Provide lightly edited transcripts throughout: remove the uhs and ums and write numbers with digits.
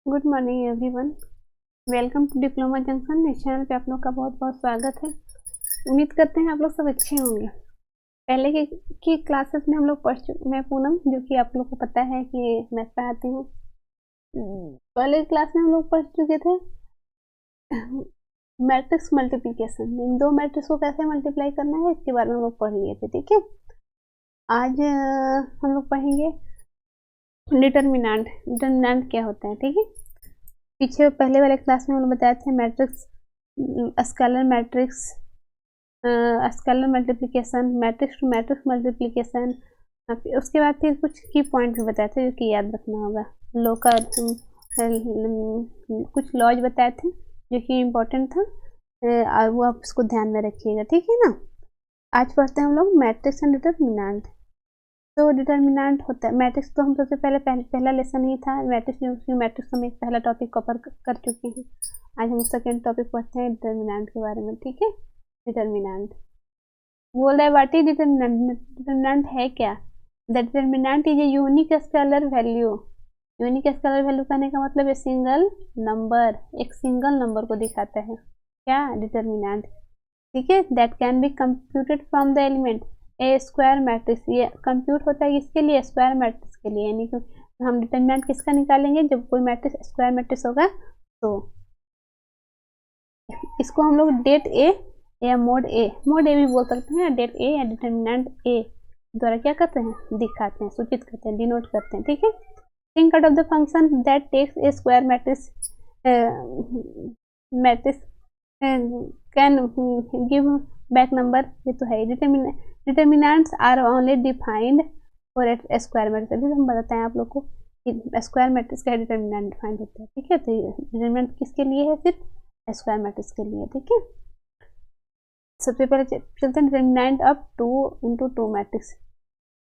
Good morning everyone. Welcome to diploma junction. इस channel पे आप लोग का बहुत बहुत स्वागत है। उम्मीद करते हैं आप लोग सब अच्छे होंगे। पहले की क्लासेस में हम लोग पढ़ चुके, मैं पूनम, जो कि आप लोग को पता है कि मैथ पढ़ाती हूँ। पहले क्लास में हम लोग पढ़ चुके थे मैट्रिक्स मल्टीप्लिकेशन। इन दो मैट्रिक्स को कैसे मल्टीप्लाई करना है इसके बारे में हम लोग पढ़ लिए थे। ठीक है, आज हम लोग पढ़ेंगे डिटर्मिनेंट। डिटर्मिनेंट क्या होता है? ठीक है, पीछे पहले वाले क्लास में हमने बताया था matrix, scalar matrix, scalar multiplication, matrix to matrix multiplication. उसके बाद फिर कुछ की पॉइंट भी बताए थे जो कि याद रखना होगा। लॉ का कुछ लॉज बताए थे जो कि इम्पोर्टेंट था, और वो आप उसको ध्यान में रखिएगा। ठीक है ना। आज पढ़ते हैं हम लोग मैट्रिक्स एंड डिटर्मिनेंट। तो डिटर्मिनेंट होता है मैट्रिक्स, तो हम सबसे पहला लेसन ही था मैट्रिक्स हम एक पहला टॉपिक कवर कर चुके हैं। आज हम सेकेंड टॉपिक पढ़ते हैं डिटर्मिनेंट के बारे में। ठीक है, डिटर्मिनेंट बोल रहा है व्हाट इज डिटर्मिनेंट। डिटर्मिनेंट है क्या? The determinant is a unique scalar value. Unique scalar value कहने का मतलब है सिंगल नंबर, एक सिंगल नंबर को दिखाता है क्या डिटर्मिनेंट। ठीक है, that can be computed from the element A square matrix. ये कंप्यूट होता है किसके लिए? स्क्वायर मैट्रिक्स के लिए। यानी कि हम डिटर्मिनेंट किसका निकालेंगे? जब कोई मैट्रिक्स स्क्वायर मैट्रिक्स होगा तो इसको हम लोग डेट ए या मोड ए भी बोल सकते हैं। डेट ए या डिटर्मिनेंट ए द्वारा क्या करते हैं? दिखाते हैं, सूचित करते हैं, डिनोट करते हैं। ठीक है, think out of the function that takes a square matrix can give back number. ये तो है। Determinants are only defined for a square matrix. अभी हम बताते हैं आप लोग को कि स्क्वायर मैट्रिक्स का डिटर्मिनेंट डिफाइंड होता है। ठीक है, तो डिटर्मिनेंट किसके लिए है? सिर्फ स्क्वायर मैट्रिक्स के लिए। ठीक है, सबसे पहले चलते हैं डिटर्मिनेंट ऑफ 2 into 2 मैट्रिक्स।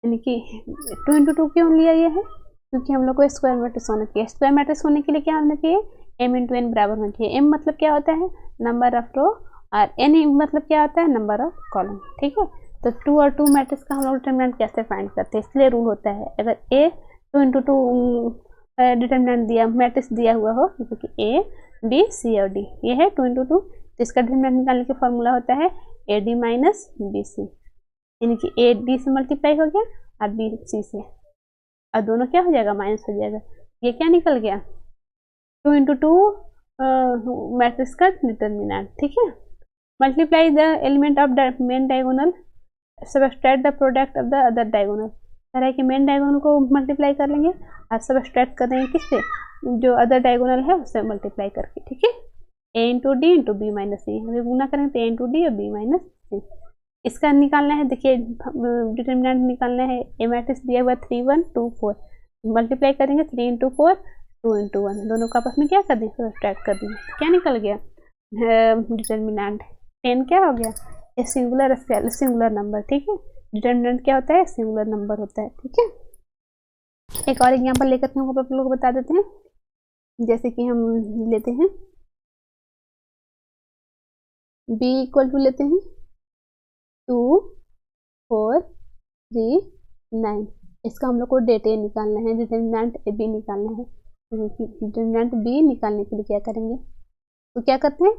यानी कि 2 into 2 क्यों लिया ये है? क्योंकि हम लोग को स्क्वायर मैट्रिक्स होना चाहिए। स्क्वायर मैट्रिक्स होने के लिए क्या होना चाहिए? m into n बराबर होना चाहिए। m मतलब क्या होता है? नंबर ऑफ रो, और n मतलब क्या होता है? Number of column. ठीक है, तो 2 और 2 मैट्रिक्स का हम लोग डिटर्मिनेंट कैसे फाइंड करते हैं? इसलिए रूल होता है, अगर a 2 into 2 डिटर्मिनेंट दिया मैट्रिक्स दिया हुआ हो, जैसे कि a b c और d, ये है 2 into 2, तो इसका डिटर्मिनेंट निकालने का फॉर्मूला होता है ad माइनस bc। यानी कि a d से मल्टीप्लाई हो गया और b c से, और दोनों क्या हो जाएगा? माइनस हो जाएगा। ये क्या निकल गया? 2 into 2 मैट्रिक्स का डिटर्मिनेंट। ठीक है, multiply the element of main diagonal, subtract the product of the other diagonal. कह रहा है कि मेन डायगोनल को मल्टीप्लाई कर लेंगे और सबट्रैक्ट कर देंगे किससे? जो अदर डायगोनल है उससे मल्टीप्लाई करके। ठीक है, a into d into b minus c, हमें गुना करेंगे तो a इंटू डी और b माइनस सी। इसका निकालना है, देखिए डिटर्मिनेंट निकालना है। ए मैट्रिक्स दिया हुआ 3 1 2 4, मल्टीप्लाई करेंगे 3 इंटू 4 2 इंटू 1, दोनों का आपस में क्या कर देंगे? सब्ट्रैक्ट कर देंगे। क्या निकल गया? डिटर्मिनेंट 10 क्या हो गया? A singular number. ठीक है, डिटर्मिनेंट क्या होता है? सिंगुलर नंबर होता है। ठीक है, एक और एग्जांपल लेकर के हम आप लोग को बता देते हैं। जैसे कि हम लेते हैं b इक्वल टू लेते हैं 2 4 3 9। इसका हम लोग को डेट ए निकालना है, डिटर्मिनेंट ए बी निकालना है। डिटर्मिनेंट बी निकालने के लिए क्या करेंगे? तो क्या करते हैं?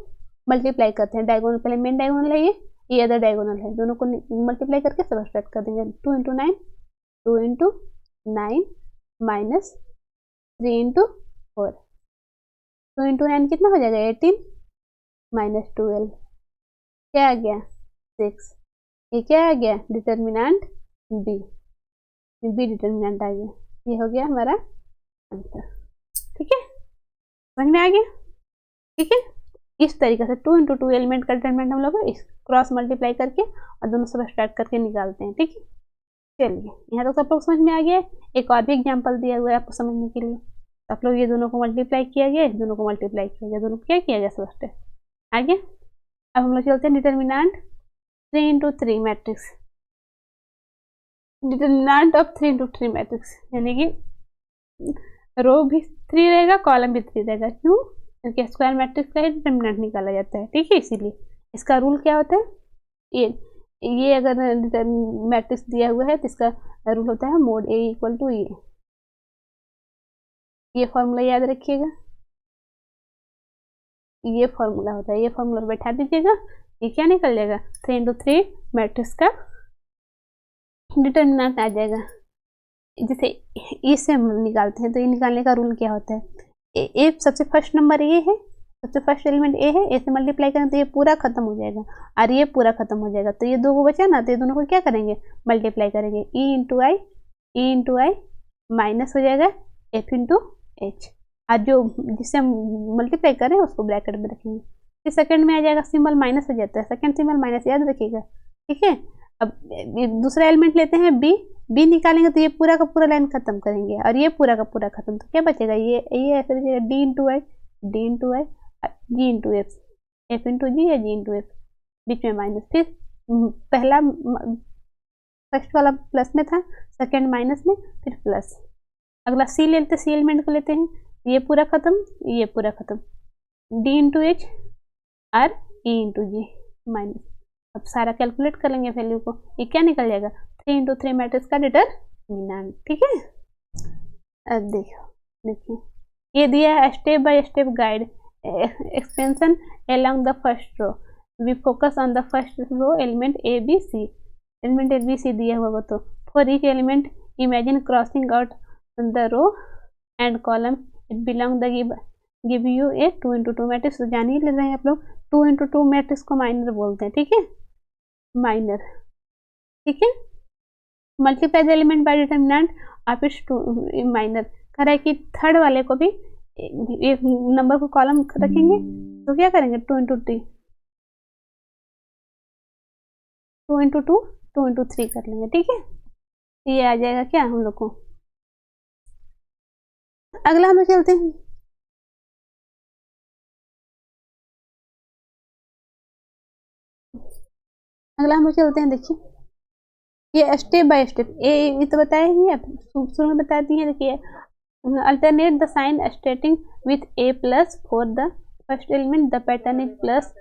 मल्टीप्लाई करते हैं। डायगोनल, पहले मेन डायगोनल है, ये अदर डायगोनल है, दोनों को मल्टीप्लाई करके सबट्रैक्ट कर देंगे। 2 into 9 2 into 9 minus 3 into 4, 2 into 9 कितना हो जाएगा? 18 माइनस 12, क्या आ गया? 6। ये क्या आ गया? डिटर्मिनेंट बी डिटर्मिनेंट आ गया। ये हो गया हमारा आंसर। ठीक है, समझ में आ गया? ठीक है, इस तरीके से 2 इंटू 2 एलिमेंट का डिटर्मिनेंट हम लोग इस क्रॉस मल्टीप्लाई करके और दोनों सबट्रैक्ट करके निकालते हैं। ठीक है, चलिए यहाँ तो सब लोग समझ में आ गया। एक और भी एग्जांपल दिया हुआ है आपको समझने के लिए। आप लोग ये दोनों को मल्टीप्लाई किया गया, दोनों को मल्टीप्लाई किया गया, दोनों को क्या किया गया? सबट्रैक्ट। आ गया। अब हम लोग चलते हैं determinant 3 into 3 matrix. Determinant of 3 into 3 matrix, यानी कि रो भी 3 रहेगा, कॉलम भी 3 रहेगा। क्यों? क्योंकि स्क्वायर मैट्रिक्स का ही डिटर्मिनेंट निकाला जाता है। ठीक है, इसीलिए इसका रूल क्या होता है? ये अगर मैट्रिक्स दिया हुआ है तो इसका रूल होता है मोड ए इक्वल टू ये फॉर्मूला याद रखिएगा। ये फॉर्मूला होता है, ये फॉर्मूला बैठा दीजिएगा, ये क्या निकल जाएगा 3 × 3 मैट्रिक्स का डिटर्मिनेंट आ जाएगा। जैसे ई से हम निकालते हैं तो ये निकालने का रूल क्या होता है, ए सबसे फर्स्ट नंबर ए है, सबसे फर्स्ट एलिमेंट ए है, ए से मल्टीप्लाई करें तो ये पूरा खत्म हो जाएगा और ये पूरा खत्म हो जाएगा, तो ये दो को बचा ना, तो ये दोनों को क्या करेंगे मल्टीप्लाई करेंगे, ई इंटू आई माइनस हो जाएगा एफ इंटू एच, और जो जिससे हम मल्टीप्लाई करें उसको ब्रैकेट में रखेंगे, फिर सेकंड में आ जाएगा सिंबल माइनस हो जाता है, सेकंड सिंबल माइनस याद रखिएगा, ठीक है। अब दूसरा एलिमेंट लेते हैं बी निकालेंगे तो ये पूरा का पूरा लाइन खत्म करेंगे और ये पूरा का पूरा खत्म, तो क्या बचेगा ये ऐसे बचेगा डी इंटू आई जी इंटू एफ इंटू जी या जी इंटू एफ, बीच में माइनस, फिर पहला फर्स्ट वाला प्लस में था, सेकंड माइनस में, फिर प्लस। अगला सी लेते, सी एलिमेंट को लेते हैं, ये पूरा खत्म, ये पूरा खत्म, डी इंटू एच और ई इंटू जी माइनस। अब सारा कैलकुलेट कर लेंगे वैल्यू को, ये क्या निकल जाएगा 3 × 3 मैट्रिक्स का डिटरमिनेंट, ठीक है। अब देखिए ये दिया है step by step guide expansion along the first row, we focus on the first row element A B C, element A B C दिया हुआ, तो for each element imagine crossing out the row and column it belong the give you a 2 × 2 matrix, तो जान ही ले रहे हैं आप लोग 2 × 2 मैट्रिक्स को माइनर बोलते हैं, ठीक है, माइनर, ठीक है। Multiply the element by determinant of its two minor, कह रहा है कि थर्ड वाले को भी एक नंबर को कॉलम रखेंगे तो क्या करेंगे 2 × 2 2 × 3 कर लेंगे, ठीक है। ये आ जाएगा क्या हम लोग को। अगला हम लोग चलते हैं, देखिए ये स्टेप बाय स्टेप, ये तो बताया ही है, शुरू में बता दी है, देखिए alternate the sign starting with a plus for the first element, the pattern is plus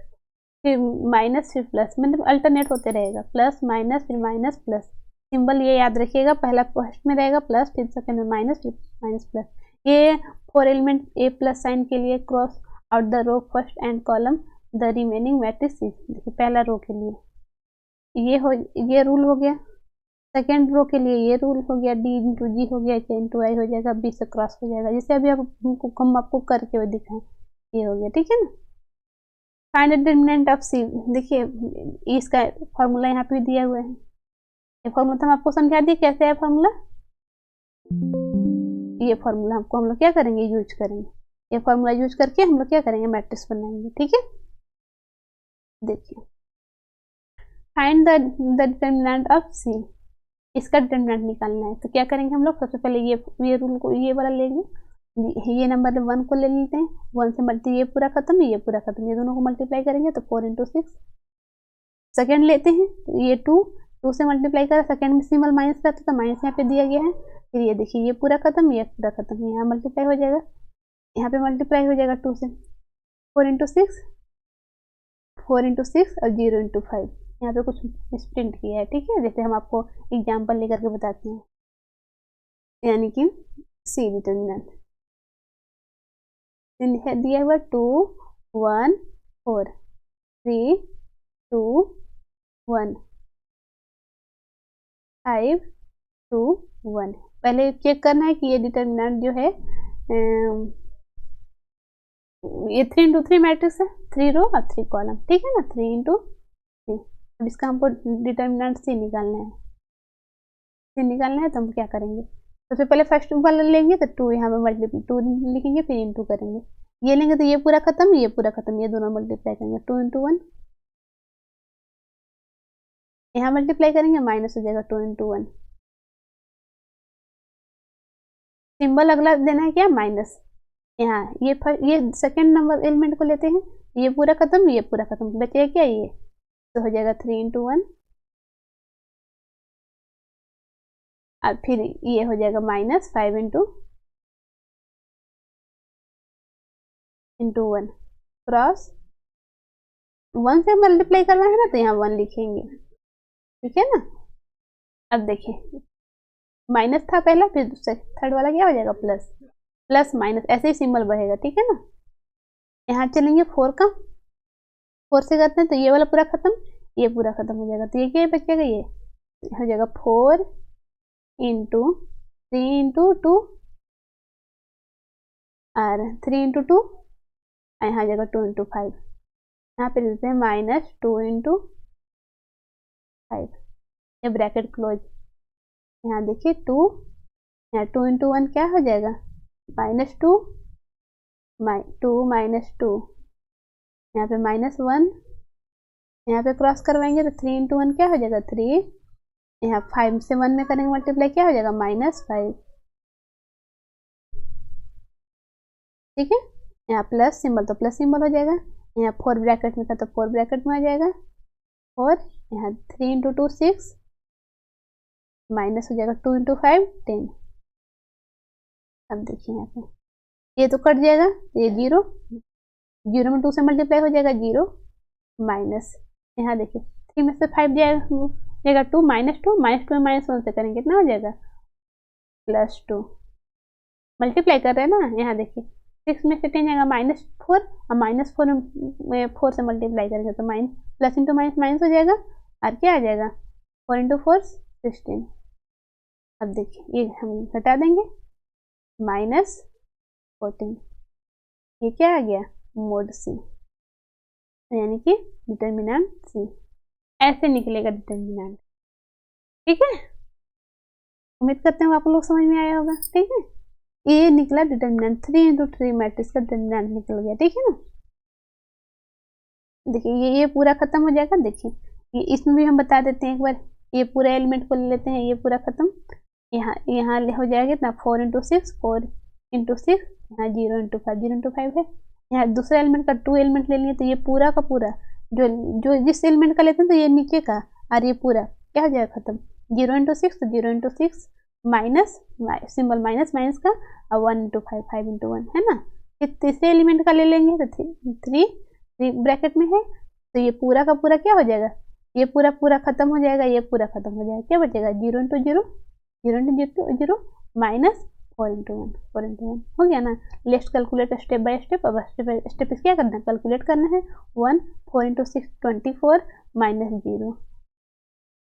फिर माइनस फिर प्लस, मतलब अल्टरनेट होते रहेगा, प्लस माइनस फिर माइनस प्लस, सिंबल ये याद रखिएगा, पहला फर्स्ट में रहेगा प्लस, फिर सेकंड में माइनस, फिर माइनस प्लस। ये 4 एलिमेंट ए प्लस साइन के लिए cross out the row first and column the remaining matrix, देखिए पहला रो के लिए ये रूल हो गया, सेकेंड रो के लिए ये रूल हो गया, डी इंटू जी हो गया, के इंटू आई हो जाएगा, बी से क्रॉस हो जाएगा, जैसे अभी हम आपको करके वो दिखाएं, ये हो गया, ठीक है ना। फाइंड द डिटरमिनेंट ऑफ सी, देखिए इसका फॉर्मूला यहाँ पे दिया हुआ है, ये फॉर्मूला तो हम आपको समझा दिए कैसे है फॉर्मूला, ये फॉर्मूला हमको हम लोग क्या करेंगे यूज करेंगे, ये फॉर्मूला यूज करके हम लोग क्या करेंगे मैट्रिक्स बनाएंगे, ठीक है। देखिए फाइंड द डिटरमिनेंट ऑफ सी, इसका डिटरमिनेंट निकालना है, तो क्या करेंगे हम लोग सबसे पहले ये रूल को ये वाला लेंगे, ये नंबर 1 को ले लेते हैं, 1 से मल्टी ये पूरा खत्म, ये पूरा खत्म, ये दोनों को मल्टीप्लाई करेंगे तो 4 × 6। सेकेंड लेते हैं तो ये 2 से मल्टीप्लाई करा, सेकेंड में सिंबल माइनस रहता तो माइनस यहाँ पे दिया गया है, फिर ये देखिए ये पूरा खत्म, ये पूरा खत्म, यहाँ मल्टीप्लाई हो जाएगा, यहाँ पे मल्टीप्लाई हो जाएगा 2 से, 4 × 6 और 0 × 5, यहाँ पे कुछ प्रिंट किया है, ठीक है, जैसे हम आपको एग्जाम्पल लेकर के बताते हैं, यानी कि सी डिटरमिनेंट दिया हुआ 2 1 4 3 2 1 5 2 1, पहले चेक करना है कि ये डिटरमिनेंट जो है ये 3 × 3 मैट्रिक्स है, 3 रो और 3 कॉलम, ठीक है ना, 3 × 3। अब इसका हमको डिटरमिनेंट सी निकालना है, तो हम क्या करेंगे सबसे पहले फर्स्ट वाला लेंगे तो 2 यहाँ पे मल्टीप्लाई 2 लिखेंगे, फिर इंटू करेंगे, ये लेंगे तो ये पूरा खत्म, ये पूरा खत्म, ये दोनों मल्टीप्लाई करेंगे, 2 × 1, यहाँ मल्टीप्लाई करेंगे माइनस हो जाएगा 2 × 1, सिंबल अगला देना है क्या माइनस, यहाँ ये सेकेंड नंबर एलिमेंट को लेते हैं, ये पूरा खत्म, ये पूरा खत्म, बचेगा क्या ये, तो हो जाएगा 3 × 1 और फिर ये हो जाएगा माइनस 5 × 1 क्रॉस 1 से मल्टीप्लाई करना है ना, तो यहाँ 1 लिखेंगे, ठीक है ना। अब देखिए माइनस था पहला, फिर थर्ड वाला क्या हो जाएगा प्लस, प्लस माइनस ऐसे ही सिंबल बढ़ेगा, ठीक है ना। यहाँ चलेंगे 4 का, 4 से करते हैं तो ये वाला पूरा खत्म, ये पूरा खत्म हो जाएगा। तो ये क्या बचेगा, ये हो जाएगा 4 इंटू 3 इंटू 2 और 3 इंटू 2, यहाँ आ जाएगा 2 इंटू 5। यहाँ पे देते हैं -2 इंटू 5, ये ब्रैकेट क्लोज। यहाँ देखिए 2, यहाँ 2 इंटू 1 क्या हो जाएगा, -2, 2 -2, यहाँ पे -1, यहाँ पे क्रॉस करवाएंगे तो 3 इंटू 1 क्या हो जाएगा 3, यहाँ 5 से 1 में करेंगे मल्टीप्लाई, क्या हो जाएगा -5। ठीक है, यहाँ प्लस सिंबल तो प्लस सिंबल हो जाएगा, यहाँ 4 ब्रैकेट में था तो 4 ब्रैकेट में आ जाएगा, और यहाँ 3 इंटू 2 6, माइनस हो जाएगा 2 इंटू 5 10। अब देखिए यहाँ पे ये तो कट जाएगा, ये 0, 0 में 2 से मल्टीप्लाई हो जाएगा 0, माइनस यहाँ देखिए 3 में से 5 जाएगा 2, -2 -2 में -1 से करेंगे कितना हो जाएगा +2, मल्टीप्लाई कर रहे हैं ना। यहाँ देखिए 6 में से 10 जाएगा -4, और -4 में 4 से मल्टीप्लाई करेंगे तो प्लस इंटू माइनस माइनस हो जाएगा, और क्या आ जाएगा 4 इंटू 4 16। अब देखिए ये हम घटा देंगे -14, ये क्या आ गया मोड C, यानी कि डिटर्मिनेंट C। ऐसे निकलेगा डिटर्मिनेंट। ठीक है, उम्मीद करते हैं आप लोग समझ में आया होगा। ठीक है, ये निकला डिटर्मिनेंट, 3 इंटू 3 मैट्रिक्स का डिटर्मिनेंट निकल गया। ठीक है ना, देखिए ये पूरा खत्म हो जाएगा। देखिए ये इसमें भी हम बता देते हैं एक बार, ये पूरा एलिमेंट को ले लेते हैं, ये पूरा खत्म, यहाँ हो जाएगा इतना 4 इंटू 6, 4 इंटू 6, यहाँ 0 इंटू 5, 0 इंटू 5 है। यहाँ दूसरा एलिमेंट का 2 एलिमेंट ले लिए तो ये पूरा का पूरा जो जिस एलिमेंट का लेते हैं तो ये नीचे का, और ये पूरा क्या हो जाएगा खत्म, 0 इंटू 6 तो 0 into 6, minus symbol minus minus का, और 1 इंटू 5, 5 इंटू 1 है ना। फिर तीसरे एलिमेंट का ले लेंगे तो 3 ब्रैकेट में है, तो ये पूरा का पूरा क्या हो जाएगा, ये पूरा पूरा खत्म हो जाएगा, ये पूरा खत्म हो जाएगा, क्या बचेगा 0 into 0, 0 into 0 minus 4 into 1, 4 into 1 हो गया ना। Let's calculate step by step. अब स्टेप बाय स्टेप क्या करना है, कैलकुलेट करना है। 1 4 इंटू 6 24 -0,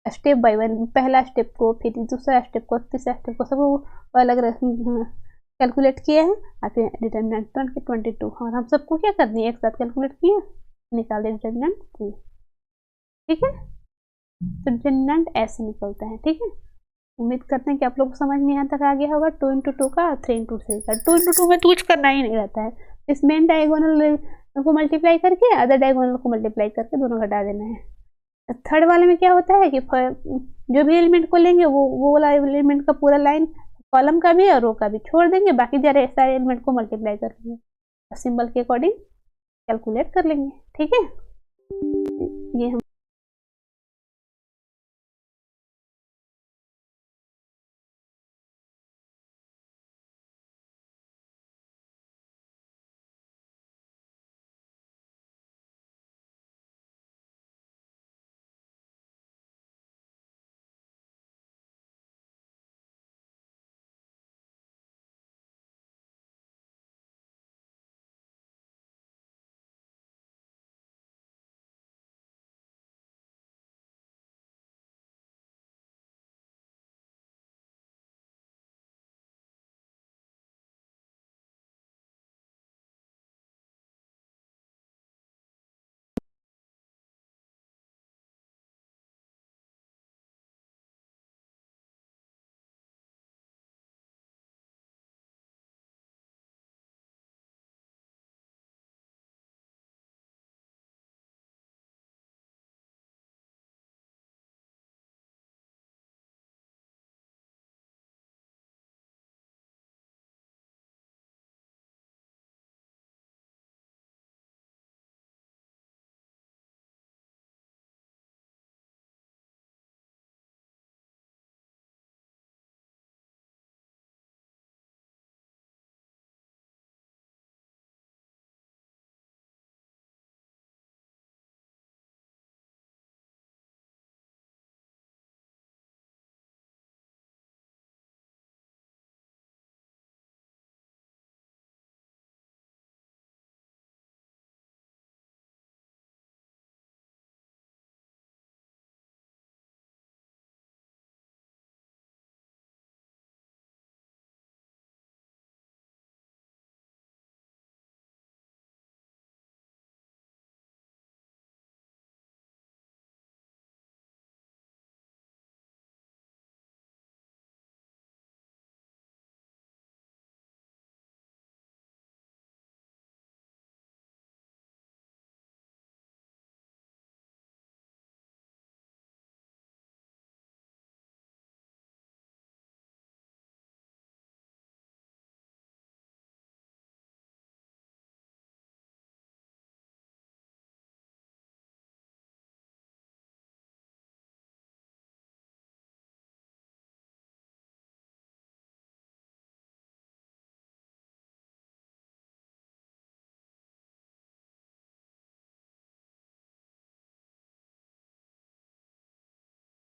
स्टेप बाय वन, पहला स्टेप को, फिर दूसरा स्टेप को, तीसरा स्टेप को, सब अलग कैलकुलेट किए हैं, और फिर डिटर्मिनेंट 22, और हम सबको क्या करनी है एक साथ कैलकुलेट किए, निकाल दे डिटर्मिनेंट 3। ठीक है, तो डिटर्मिनेंट ऐसे निकलता है। ठीक है, उम्मीद करते हैं कि आप लोग को समझ में यहाँ तक आ गया होगा। 2 इंटू 2 का और 3 इंटू 3 का, 2 इंटू 2 में तो कुछ करना ही नहीं रहता है, इस मेन डायगोनल को मल्टीप्लाई करके अदर डायगोनल को मल्टीप्लाई करके दोनों घटा देना है। थर्ड वाले में क्या होता है कि जो भी एलिमेंट को लेंगे वो वाला एलिमेंट का पूरा लाइन, कॉलम का भी और रो का भी छोड़ देंगे, बाकी सारे एलिमेंट को मल्टीप्लाई कर लेंगे, सिंबल के अकॉर्डिंग कैलकुलेट कर लेंगे। ठीक है, ये हम